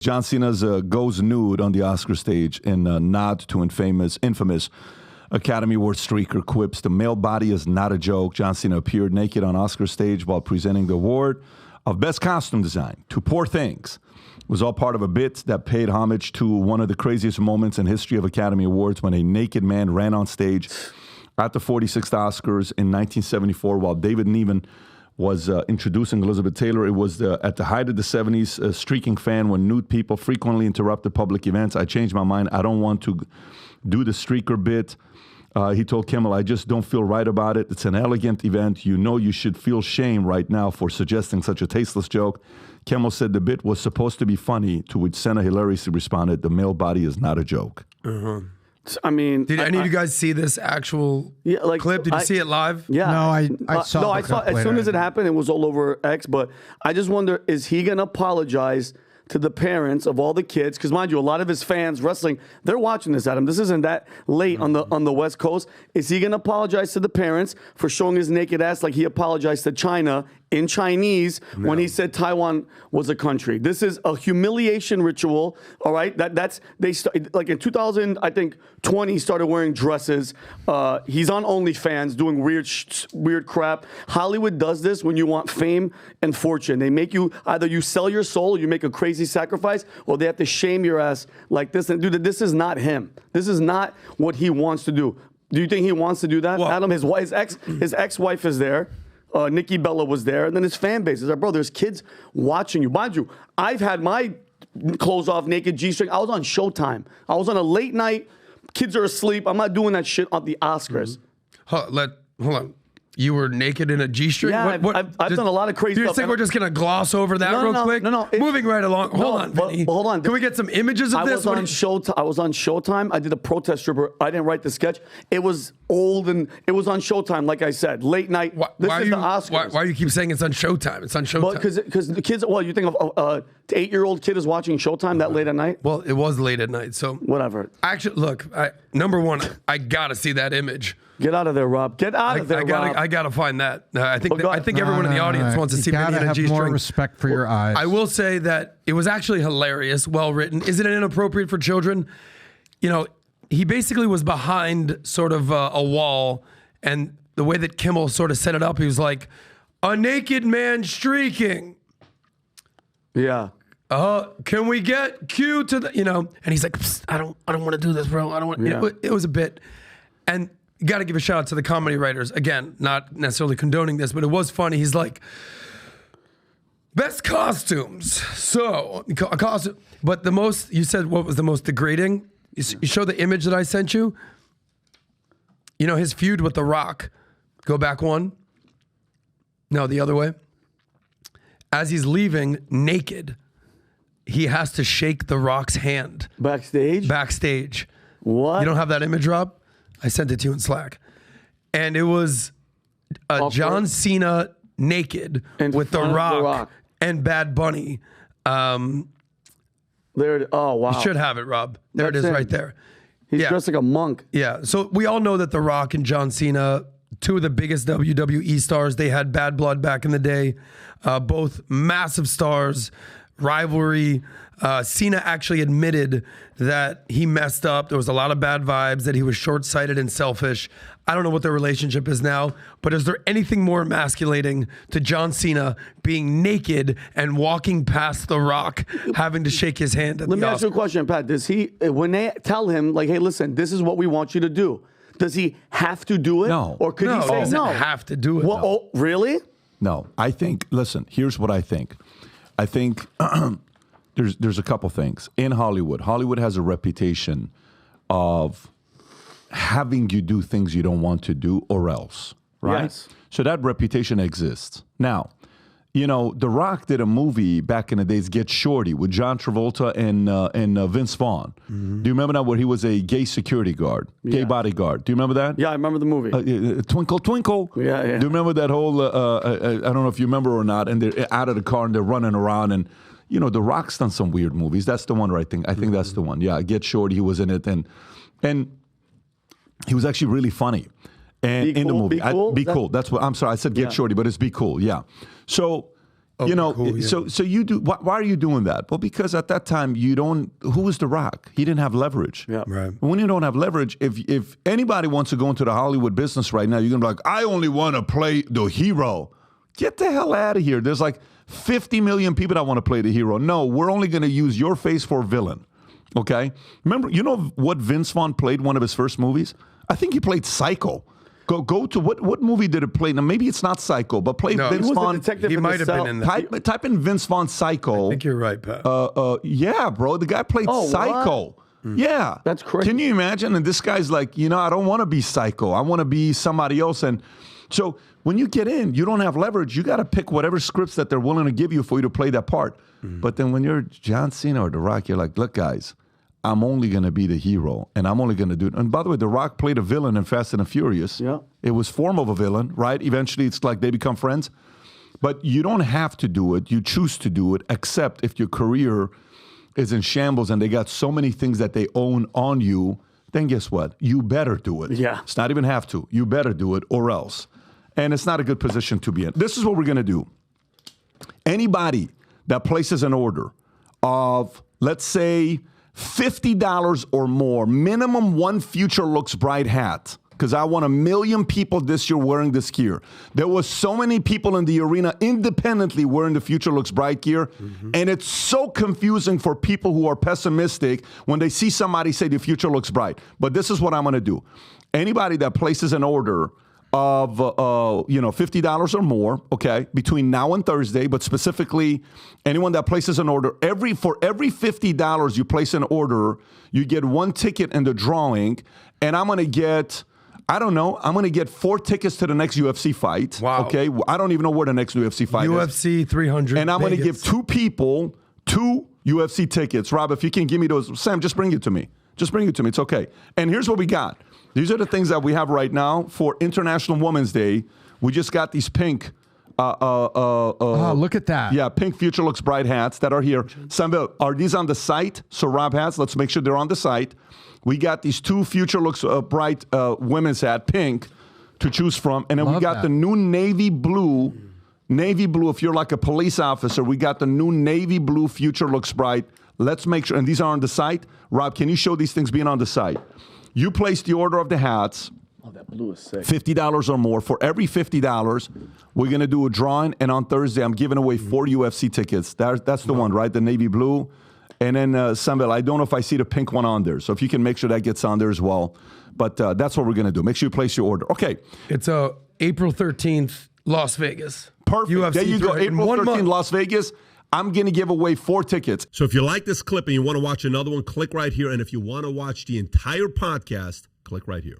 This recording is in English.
John Cena's goes nude on the Oscar stage in a nod to infamous Academy Award streaker quips, "The male body is not a joke." John Cena appeared naked on Oscar stage while presenting the award of Best Costume Design to Poor Things. It was all part of a bit that paid homage to one of the craziest moments in history of Academy Awards when a naked man ran on stage at the 46th Oscars in 1974 while David Niven was introducing Elizabeth Taylor. It was at the height of the 70s, a streaking fan when nude people frequently interrupted public events. "I changed my mind. I don't want to do the streaker bit." He told Kimmel, "I just don't feel right about it. It's an elegant event. You know you should feel shame right now for suggesting such a tasteless joke." Kimmel said the bit was supposed to be funny, to which Cena hilariously responded, "The male body is not a joke." Uh-huh. I mean, did any of you guys see this actual clip? Did you see it live? Yeah. No, I saw. No, I saw. As soon as it happened, it was all over X. But I just wonder, is he gonna apologize to the parents of all the kids? Because mind you, a lot of his fans wrestling, they're watching this, Adam. This isn't that late on the West Coast. Is he gonna apologize to the parents for showing his naked ass like he apologized to China in Chinese when he said Taiwan was a country? This is a humiliation ritual. All right, they like in 2000, I think 20, he started wearing dresses. He's on OnlyFans doing weird crap. Hollywood does this when you want fame and fortune. They make you either you sell your soul, or you make a crazy sacrifice, or they have to shame your ass like this. And dude, this is not him. This is not what he wants to do. Do you think he wants to do that, well, Adam? His ex-wife is there. Nikki Bella was there, and then his fan base is like, bro, there's kids watching you. Mind you, I've had my clothes off, naked G-string. I was on Showtime. I was on a late night. Kids are asleep. I'm not doing that shit on the Oscars. Hold on. You were naked in a G-string? Yeah, I've done a lot of crazy stuff. Do you stuff. think we're just going to gloss over that real quick? No. Moving right along. Hold on, Vinny. Hold on. Can we get some images of this? I was on Showtime. I did a protest stripper. I didn't write the sketch. It was old, and it was on Showtime, like I said. Late night. This is the Oscars. Why do you keep saying it's on Showtime? It's on Showtime. Because the kids, you think of an 8-year-old kid is watching Showtime that late at night? Well, it was late at night, so. Whatever. Actually, look, number one, I got to see that image. Get out of there, Rob. Get out of there, Rob. I gotta find that. I think everyone in the audience wants to see me in a G-string. More respect for your eyes. I will say that it was actually hilarious, well written. Is it inappropriate for children? You know, he basically was behind sort of a wall, and the way that Kimmel sort of set it up, he was like, "A naked man streaking." Yeah. Can we get Q to the, and he's like, I don't want to do this, bro. I don't want. Yeah. It was a bit, and. You got to give a shout out to the comedy writers. Again, not necessarily condoning this, but it was funny. He's like, best costumes. So, but you said what was the most degrading? You show the image that I sent you. You know, his feud with The Rock. Go back one. No, the other way. As he's leaving naked, he has to shake The Rock's hand. Backstage. What? You don't have that image, Rob? I sent it to you in Slack. And it was John Cena naked with The Rock and Bad Bunny. Oh, wow. You should have it, Rob. There That's it is him. right there. He's dressed like a monk. Yeah. So we all know that The Rock and John Cena, two of the biggest WWE stars, they had bad blood back in the day. Both massive stars, rivalry. Cena actually admitted that he messed up. There was a lot of bad vibes, that he was short-sighted and selfish. I don't know what their relationship is now, but is there anything more emasculating to John Cena being naked and walking past The Rock, having to shake his hand at Let me ask you a question, Pat. Does he, when they tell him, like, hey, listen, this is what we want you to do, does he have to do it? No. Or could he say doesn't no? have to do it. Well, oh, really? No. I think, listen, here's what I think. I think... There's a couple things. In Hollywood has a reputation of having you do things you don't want to do or else, right? Yes. So that reputation exists. Now, The Rock did a movie back in the days, Get Shorty, with John Travolta and Vince Vaughn. Mm-hmm. Do you remember that, where he was a gay security guard, gay bodyguard? Do you remember that? Yeah, I remember the movie. Twinkle, Twinkle. Yeah. Do you remember that whole, I don't know if you remember or not, and they're out of the car and they're running around, and The Rock's done some weird movies. That's the one, right? I think that's the one. Yeah, Get Shorty, he was in it, and he was actually really funny. And in the movie, Be Cool. Be Cool. That's what I'm sorry. I said Get Shorty, but it's Be Cool. Yeah. So You know, cool, yeah. so you do. Why are you doing that? Well, because at that time who was The Rock? He didn't have leverage. Yeah. Right. When you don't have leverage, if anybody wants to go into the Hollywood business right now, you're gonna be like, I only want to play the hero. Get the hell out of here. There's like 50 million people that want to play the hero. No, we're only gonna use your face for a villain. Okay. Remember, you know what Vince Vaughn played one of his first movies? I think he played Psycho. Go to what movie did it play? Now maybe it's not Psycho, but play No, Vince He was the Vaughn. detective He in the might have cell. been in that. Type in Vince Vaughn Psycho. I think you're right, Pat. Yeah, bro. The guy played Oh, Psycho. Yeah. That's crazy. Can you imagine? And this guy's like, I don't want to be Psycho. I want to be somebody else. And so when you get in, you don't have leverage. You got to pick whatever scripts that they're willing to give you for you to play that part. But then when you're John Cena or The Rock, you're like, look, guys, I'm only going to be the hero, and I'm only going to do it. And by the way, The Rock played a villain in Fast and the Furious. Yeah. It was form of a villain, right? Eventually, it's like they become friends. But you don't have to do it. You choose to do it, except if your career is in shambles and they got so many things that they own on you, then guess what? You better do it. Yeah. It's not even have to. You better do it or else. And it's not a good position to be in. This is what we're going to do. Anybody that places an order of, let's say, $50 or more, minimum one Future Looks Bright hat, because I want 1 million people this year wearing this gear. There was so many people in the arena independently wearing the Future Looks Bright gear, and it's so confusing for people who are pessimistic when they see somebody say the future looks bright. But this is what I'm going to do. Anybody that places an order of $50 or more, okay, between now and Thursday, but specifically anyone that places an order, for every $50 you place an order, you get one ticket in the drawing, and I'm going to get, I'm going to get 4 tickets to the next UFC fight. Wow. Okay, I don't even know where the next UFC fight is. UFC 300. And I'm going to Vegas. give 2 people 2 UFC tickets. Rob, if you can give me those. Sam, just bring it to me. Just bring it to me. It's okay. And here's what we got. These are the things that we have right now for International Women's Day. We just got these pink. Look at that. Yeah, pink Future Looks Bright hats that are here. Sambil, are these on the site? So Rob has. Let's make sure they're on the site. We got these 2 Future Looks Bright women's hat, pink, to choose from. And then we got the new navy blue. Navy blue, if you're like a police officer, we got the new navy blue Future Looks Bright. Let's make sure. And these are on the site. Rob, can you show these things being on the site? You place the order of the hats. Oh, that blue is sick. $50 or more. For every $50, we're going to do a drawing. And on Thursday, I'm giving away 4 UFC tickets. That's the one, right? The navy blue. And then, Sambil, I don't know if I see the pink one on there. So if you can make sure that gets on there as well. But that's what we're going to do. Make sure you place your order. Okay. It's April 13th, Las Vegas. Perfect. UFC There you go. 300. April 13th, month. Las Vegas. I'm going to give away 4 tickets. So if you like this clip and you want to watch another one, click right here. And if you want to watch the entire podcast, click right here.